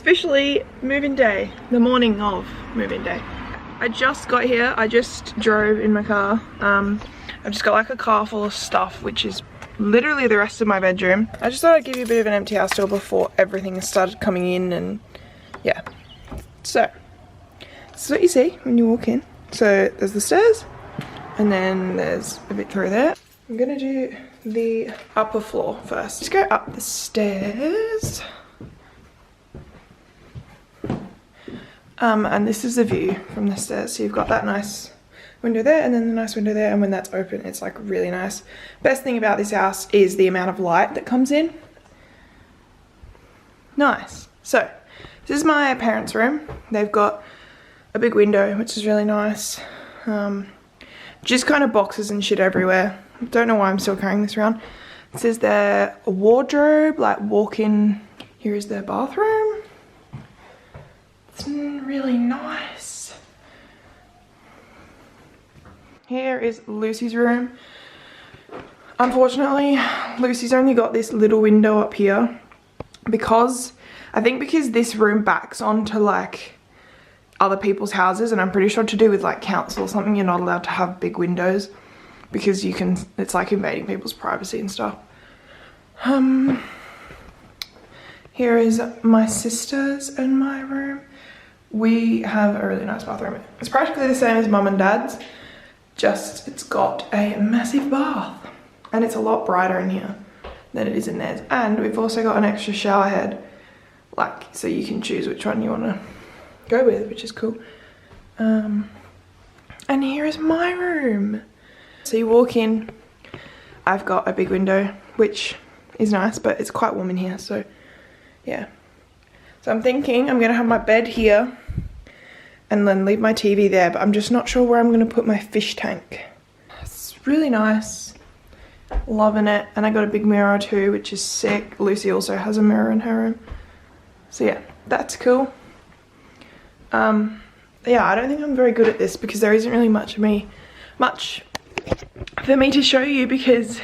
officially move-in day, the morning of move-in day. I just got here, I just drove in my car. I've just got like a car full of stuff, which is literally the rest of my bedroom. I just thought I'd give you a bit of an empty house tour before everything started coming in, and yeah. So, this is what you see when you walk in. So there's the stairs, and then there's a bit through there. I'm gonna do the upper floor first. Just go up the stairs. And this is the view from the stairs. So you've got that nice window there, and then the nice window there, and when that's open, it's like really nice. Best thing about this house is the amount of light that comes in. Nice. So, this is my parents' room. They've got a big window, which is really nice. Just kind of boxes and shit everywhere. Don't know why I'm still carrying this around. This is their wardrobe, like walk-in. Here is their bathroom. It's really nice. Here is Lucy's room. Unfortunately, Lucy's only got this little window up here because, I think because this room backs onto like other people's houses, and I'm pretty sure to do with like council or something, you're not allowed to have big windows because you can, it's like invading people's privacy and stuff. Here is my sister's and my room. We have a really nice bathroom. It's practically the same as mum and dad's, just it's got a massive bath, and it's a lot brighter in here than it is in theirs. And we've also got an extra shower head, like, so you can choose which one you want to go with, which is cool. And here is my room. So you walk in, I've got a big window, which is nice, but it's quite warm in here, so yeah. So I'm thinking I'm gonna have my bed here and then leave my TV there, but I'm just not sure where I'm gonna put my fish tank. It's really nice, loving it. And I got a big mirror too, which is sick. Lucy also has a mirror in her room. So yeah, that's cool. Yeah, I don't think I'm very good at this because there isn't really much for me to show you because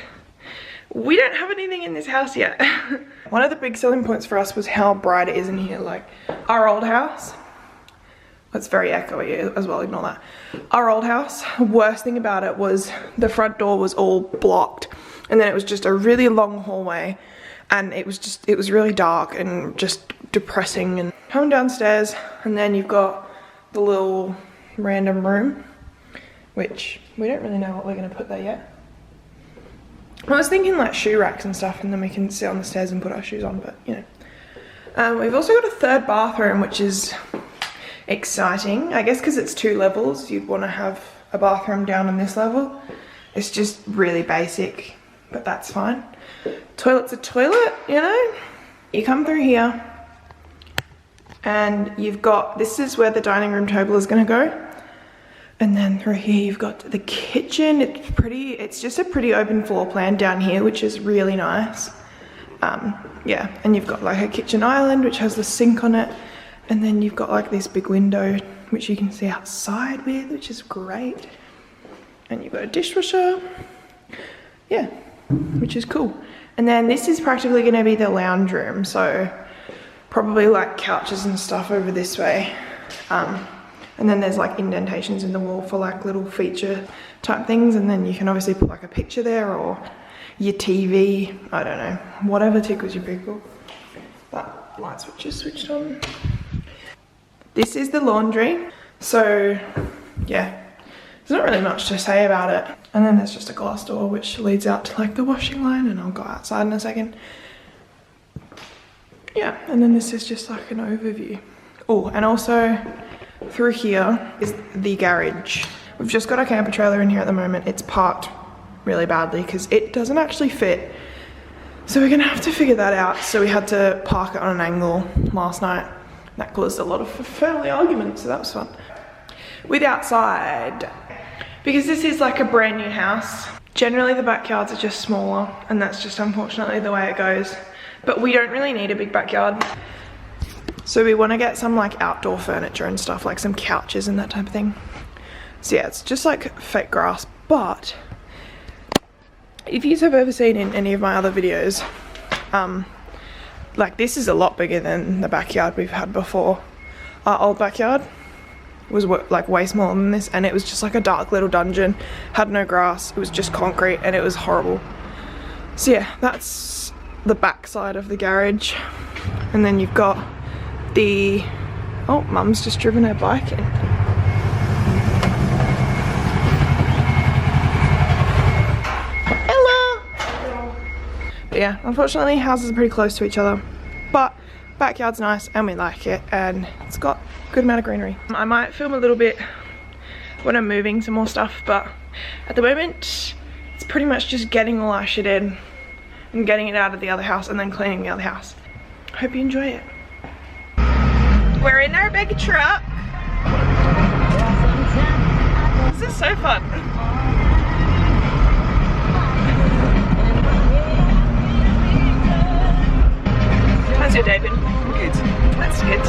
we don't have anything in this house yet. One of the big selling points for us was how bright it is in here. Like our old house, it's very echoey as well, ignore that. Our old house, worst thing about it was the front door was all blocked, and then it was just a really long hallway, and it was really dark and just depressing. And coming downstairs, and then you've got the little random room, which we don't really know what we're gonna put there yet. I was thinking like shoe racks and stuff, and then we can sit on the stairs and put our shoes on, but you know. We've also got a third bathroom, which is exciting. I guess because it's 2 levels, you'd want to have a bathroom down on this level. It's just really basic, but that's fine. Toilet's a toilet, you know. You come through here, and you've got, this is where the dining room table is going to go. And then through here you've got the kitchen. It's just a pretty open floor plan down here, which is really nice. Yeah, and you've got like a kitchen island which has the sink on it, and then you've got like this big window which you can see outside with, which is great. And you've got a dishwasher, yeah, which is cool. And then this is practically going to be the lounge room, so probably like couches and stuff over this way. And then there's like indentations in the wall for like little feature type things, and then you can obviously put like a picture there or your TV, I don't know, whatever tickles your pickle. That light switch is switched on. This is the laundry. So yeah, there's not really much to say about it. And then there's just a glass door which leads out to like the washing line, and I'll go outside in a second. Yeah, and then this is just like an overview. Oh, and also through here is the garage. We've just got a camper trailer in here at the moment. It's parked really badly because it doesn't actually fit. So we're gonna have to figure that out. So we had to park it on an angle last night. That caused a lot of family arguments, so that was fun. With outside, because this is like a brand new house, generally the backyards are just smaller, and that's just unfortunately the way it goes. But we don't really need a big backyard. So we want to get some like outdoor furniture and stuff, like some couches and that type of thing. So yeah, it's just like fake grass. But if you have ever seen in any of my other videos, Like, this is a lot bigger than the backyard we've had before. Our old backyard was like way smaller than this, and it was just like a dark little dungeon, had no grass, it was just concrete, and it was horrible. So yeah, that's the back side of the garage. And then you've got the, oh, mum's just driven her bike in. Hello! But yeah, unfortunately houses are pretty close to each other, but backyard's nice and we like it, and it's got a good amount of greenery. I might film a little bit when I'm moving some more stuff, but at the moment it's pretty much just getting all our shit in and getting it out of the other house and then cleaning the other house. Hope you enjoy it. We're in our big truck. This is so fun. How's your day been? Good. That's good.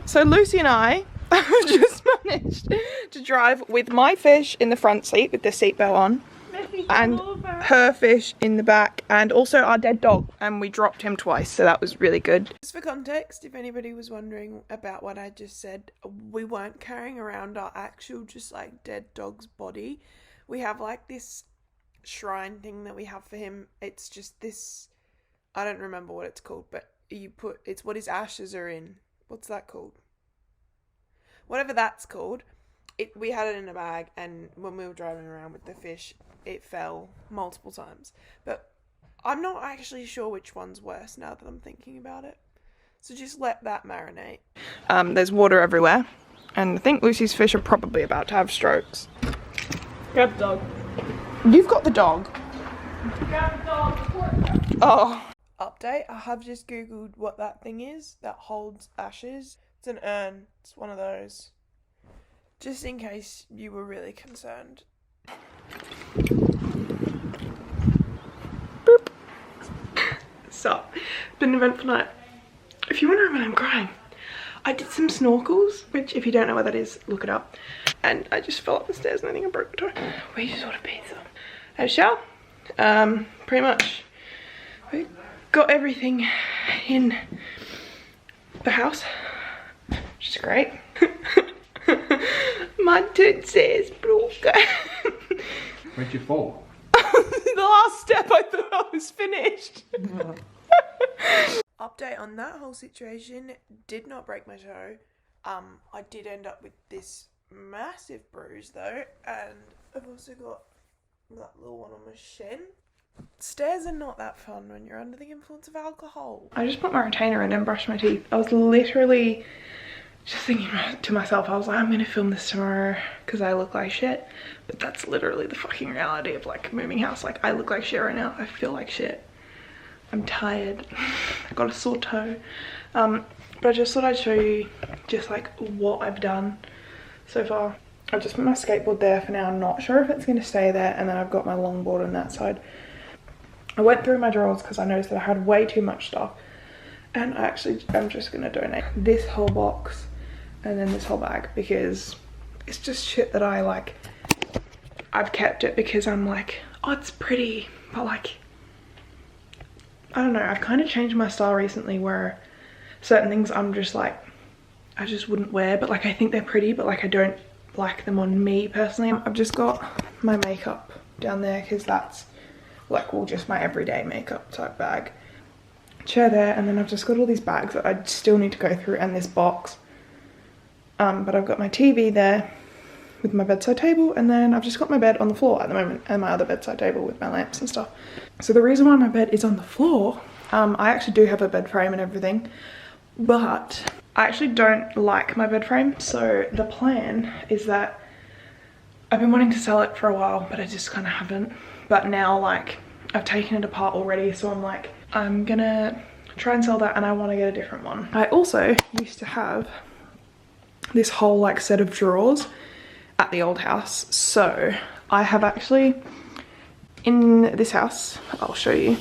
So Lucy and I just managed to drive with my fish in the front seat with the seatbelt on, and her fish in the back, and also our dead dog, and we dropped him twice, so that was really good. Just for context, if anybody was wondering about what I just said, we weren't carrying around our actual just like dead dog's body. We have like this shrine thing that we have for him. It's just this, I don't remember what it's called, but it's what his ashes are in. What's that called? Whatever that's called. We had it in a bag, and when we were driving around with the fish, it fell multiple times. But I'm not actually sure which one's worse now that I'm thinking about it. So just let that marinate. There's water everywhere, and I think Lucy's fish are probably about to have strokes. Grab the dog. You've got the dog. Grab the dog. Oh. Update, I have just googled what that thing is that holds ashes. It's an urn. It's one of those. Just in case you were really concerned. Boop. So, been an eventful night. If you're wondering when I'm crying, I did some snorkels, which if you don't know what that is, look it up. And I just fell up the stairs and I think I broke my toe. We just ordered pizza. Had a shower. Pretty much. We got everything in the house, which is great. My tootsie is broken. Where'd you fall? The last step, I thought I was finished. Update on that whole situation, did not break my toe. I did end up with this massive bruise though, and I've also got that little one on my shin. Stairs are not that fun when you're under the influence of alcohol. I just put my retainer in and brushed my teeth. I was literally just thinking to myself, I was like, I'm gonna film this tomorrow because I look like shit. But that's literally the fucking reality of like moving house. Like, I look like shit right now. I feel like shit. I'm tired. I got a sore toe. But I just thought I'd show you just like what I've done so far. I've just put my skateboard there for now. I'm not sure if it's gonna stay there, and then I've got my longboard on that side. I went through my drawers because I noticed that I had way too much stuff, and I'm just gonna donate this whole box and then this whole bag because it's just shit that I like. I've kept it because I'm like, oh, it's pretty, but like, I don't know, I've kind of changed my style recently where certain things I'm just like, I just wouldn't wear, but like I think they're pretty, but like I don't like them on me personally. I've just got my makeup down there because that's like, well, just my everyday makeup type bag. Chair there, and then I've just got all these bags that I still need to go through, and this box. But I've got my TV there with my bedside table, and then I've just got my bed on the floor at the moment, and my other bedside table with my lamps and stuff. So the reason why my bed is on the floor, I actually do have a bed frame and everything, but I actually don't like my bed frame. So the plan is that I've been wanting to sell it for a while, but I just kind of haven't. But now, like, I've taken it apart already, so I'm like, I'm gonna try and sell that, and I want to get a different one. I also used to have this whole like set of drawers at the old house, so I have actually, in this house, I'll show you,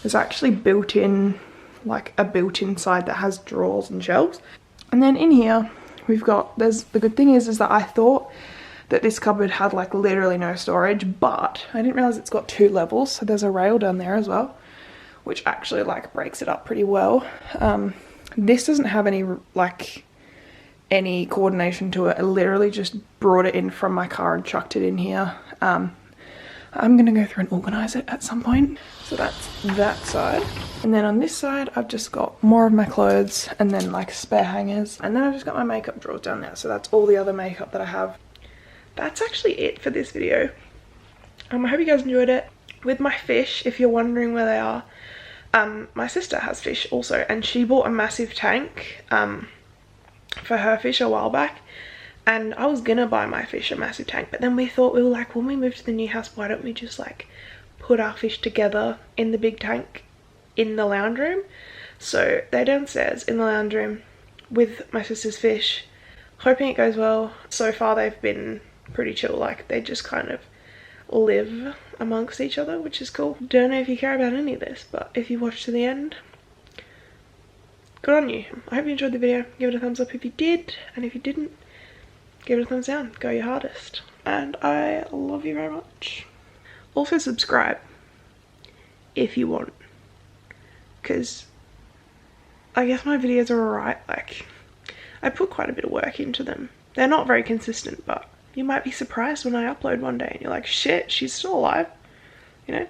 there's actually built-in, like a built-in side that has drawers and shelves. And then in here we've got, the good thing is that I thought that this cupboard had like literally no storage, but I didn't realize it's got 2 levels, so there's a rail down there as well, which actually like breaks it up pretty well. This doesn't have any like any coordination to it. I literally just brought it in from my car and chucked it in here. I'm gonna go through and organize it at some point. So that's that side. And then on this side, I've just got more of my clothes and then like spare hangers. And then I've just got my makeup drawers down there. So that's all the other makeup that I have. That's actually it for this video. I hope you guys enjoyed it. With my fish, if you're wondering where they are, my sister has fish also, and she bought a massive tank for her fish a while back. And I was gonna buy my fish a massive tank, but then we thought, we were like, when we move to the new house, why don't we just like put our fish together in the big tank in the lounge room? So they're downstairs in the lounge room with my sister's fish, hoping it goes well. So far they've been pretty chill, like they just kind of live amongst each other, which is cool. Don't know if you care about any of this, but if you watched to the end, good on you. I hope you enjoyed the video. Give it a thumbs up if you did, and if you didn't, give it a thumbs down. Go your hardest. And I love you very much. Also subscribe if you want, because I guess my videos are alright. Like, I put quite a bit of work into them. They're not very consistent, but you might be surprised when I upload one day and you're like, shit, she's still alive, you know?